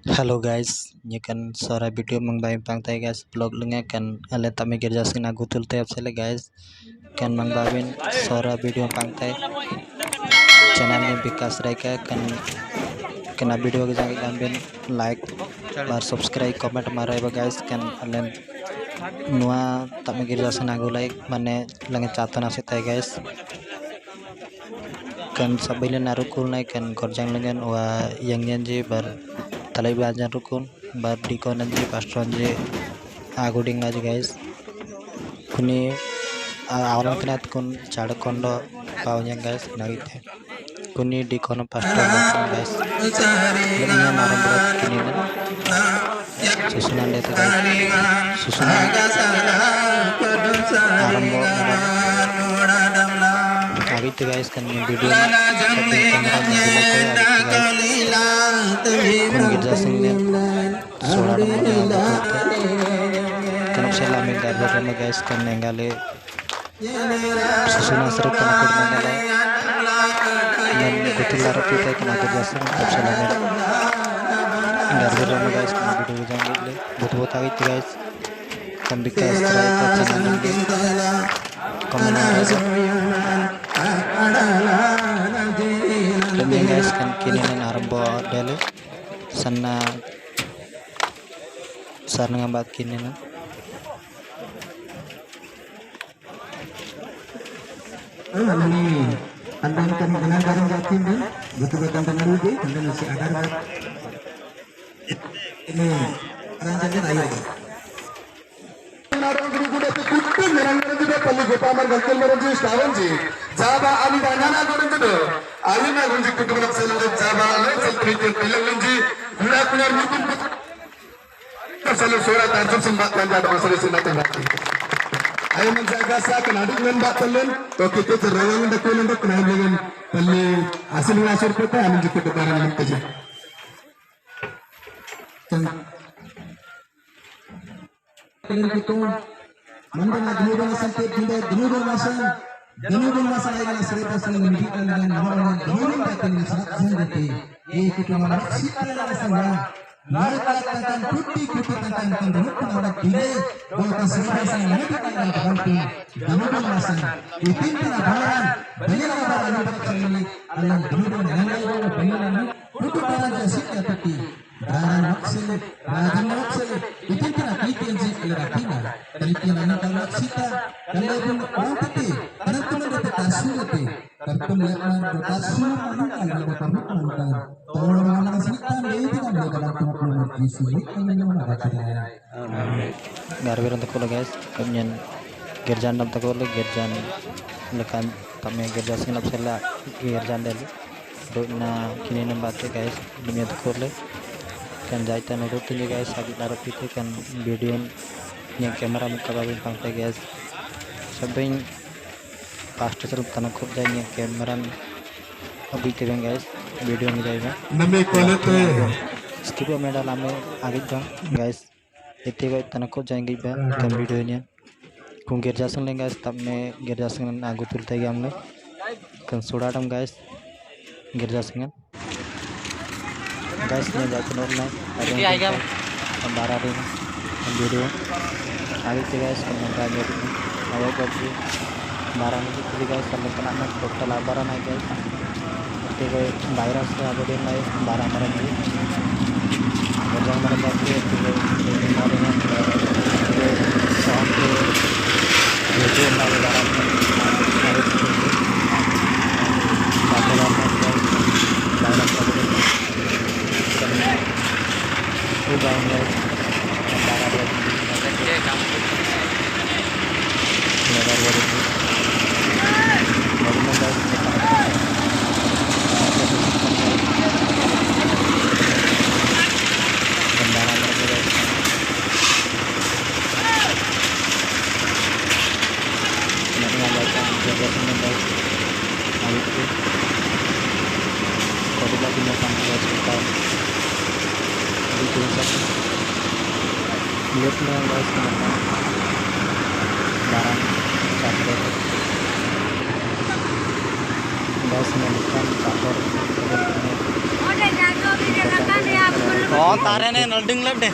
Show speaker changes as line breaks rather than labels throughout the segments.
Hello guys, ini kan suara video mengbayang pantai guys, blog lenga kan ale tami gerjasin aku tulte apsele guys, kan mengbawin suara video pantai channelnya Bikas Reka kan kena video ke jangan ambil like bar subscribe comment marai ba guys kan ale nuah tami gerjasin aku like mane lenga chatan ase tay guys kan sabile narukul naik kan korjang lengan wa yang nyanji bar talai bajan rukun bar dikon anji pastron je aguding aja guys kuni awalnya kenat kun card kondo paunya guys nagite kuni dikon pastron guys lebihnya naram berat kini susunan itu guys susunan arambo itu guys kan video guys kan nenggale susunan serut kan aku nenggale dan betul larut kita kena kerjasan tetap selamat garber guys kan video jangan buat itu guys kan Bikas Reka channel ini komen Demi guys kan kini narambo dele sana sarna ngambat kini na
ini andang kan dengan barang jatim ni betul-betul dengan lagi dan masih ada ini orang jadi ayo पल्ली गोपामर गलकल मरंजी स्टारंजी जाबा आली दाना गोरंजो आली ना गुंजी कुटुंब सेलंजे जाबा ले चलते पिलंजी गुड़ा कुनर मुकुन सेलो सोरा तारजम संबात गंजा दसरे सिनाते बाकी ayo menjaga sa kenadu dengan batelan to kita terrawang ndak kulen ndak kenal dengan pल्ली hasil ngasur kota amin jiko debaran nan kaje kalian itu mandana gunung sampai gunung masan lagi serta saling mendidikan dengan nama gunung datang sangat sendiri itu cuma maksud adalah sama mereka katakan putih tentang penduduk orang kiri bahkan semua sang mendidikan dan bantu gunung masan itu pelajaran banyak orang yang berkali alam gunung yang lain banyak untuk orang jasik tapi dan maksud itu tidak kitin sih kelakinan kalian anak kalau kita kalau pun orang tadi karena pun ada tasur tadi karena melihat tasur kalau ada permukaan orang anak kita itu kan dalam permukaan Yesus ini memang ada cara
garber untuk lo guys kemudian gerjan dam tak boleh gerjan lekan kami gerjan sinap sela gerjan dulu dona kini nampak guys demi untuk lo kan jahitan urut ini guys habis naruh itu kan video yang kamera muka babin pangkai guys sabing pasti seru tanah kop jadinya kamera abis itu guys video ini jadinya
name kualite
skip medal ame agak dong guys itu guys tanah kop jadinya gitu kan videonya kung gerjasan lagi guys tabne gerjasan aku tulte gamle kan sudaram guys gerjasan guys ini jatuh normal ada yang pembara ini video hari itu guys kemudian jadi ayo bagi barang itu guys kalau kena total labaran aja guys itu guys virus ada yang lain barang ini kerjaan mereka itu dengan sampai video dari barang harus udah guys antara dua lebar dua ribu baru guys kendaraan mereka guys ini mengajarkan jaga senang guys hari itu kode lagi datang ke hospital itu lihat nih guys kenapa barang catur guys menemukan catur
Oh, tarannya nalding lah deh.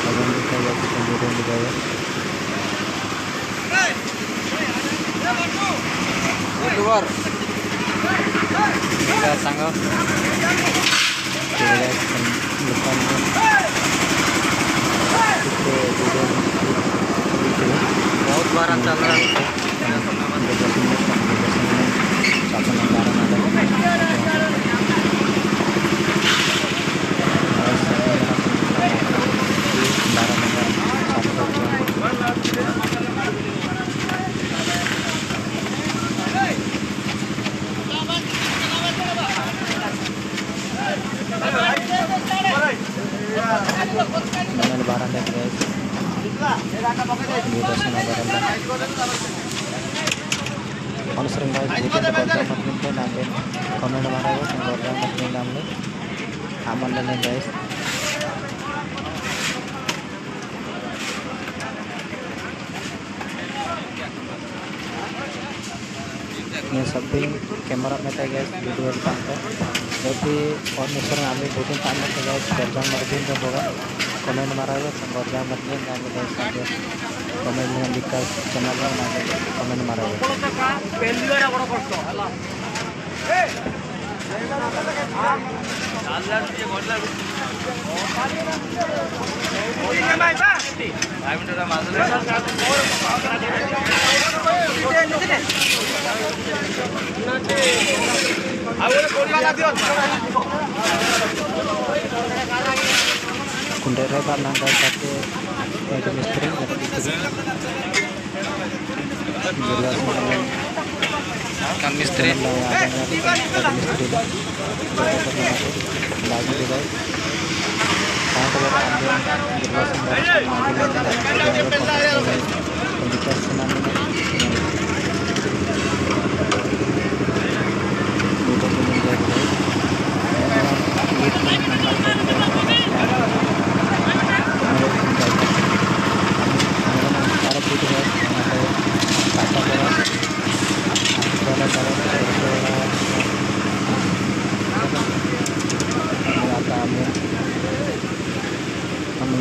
Abang kita lihat kemudian juga ya.
Keluar. Tiga tanggal.
Kita lihat depan itu
Laut barat jalan.
lebaran deh guys, di sana lebaran deh. Kalau sering guys, bikin program makin nanti komen mana ya, program makin namanya aman deh guys. Ini samping kamera meta guys, video dipakai. Jadi orang sering ambil bukan pamer guys, program margin dan boga. Komen marah ya, program margin kami guys ada. Komen dengan dikas channel nanti komen marah ya. Kundai reba nangka sate itu misteri jadi itu jelas
Kan misteri.
ada misteri dah lagi juga kalau kita ambil jelas pendidikan senang itu menjadi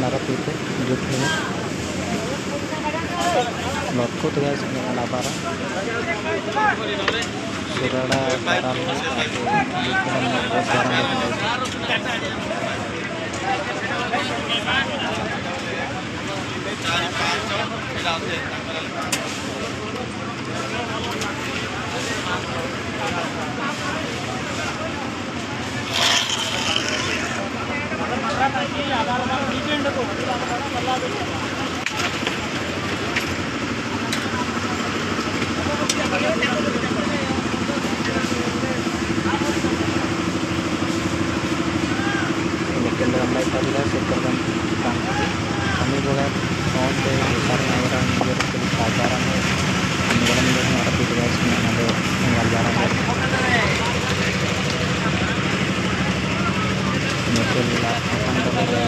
menarap itu hidupnya lotku tuh guys dengan laparan sudah ada barang kendaraan baik tadi lah sekarang kami boleh mau ke besarnya orang biar jadi pelajaran ya kami boleh menjadi orang itu guys yang ada pelajaran ya mungkin lah akan boleh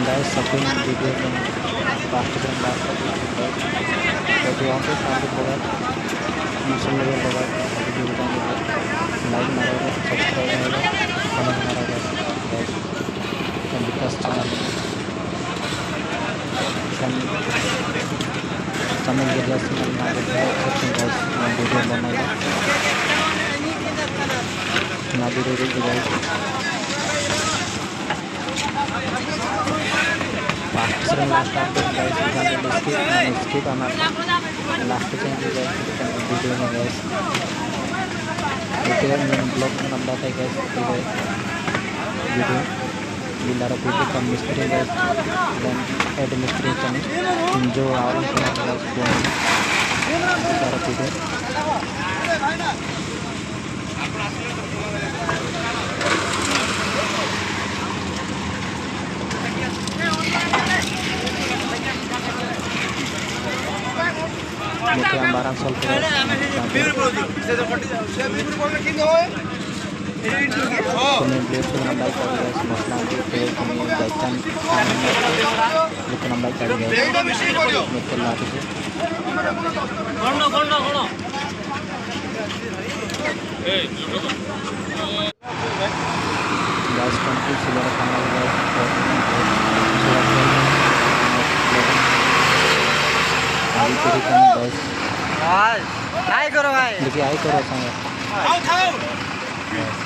guys shopping video yang pasti yang dapat jadi untuk sampai bulan musim level bulan video kita like marah subscribe marah comment marah guys dan dikas channel dan channel jelas dengan marah guys yang video mana nah video itu guys wah sering last update guys sampai skip sama last change juga kita videonya guys itu kan vlog nambah guys itu video Bintaro Putih kan misteri guys dan ada misteri kan tinjau awal guys Bintaro Putih Muti ambaran sol guys. Kami beli dengan baik tadi guys, masna itu kami baikkan itu dengan baik tadi guys. Betul lagi sih. Guys, konflik sudah kanal guys. Ayo berikan guys.
Hai karo bhai.
Lagi ayo karo sangat.
Thau thau.
Yes.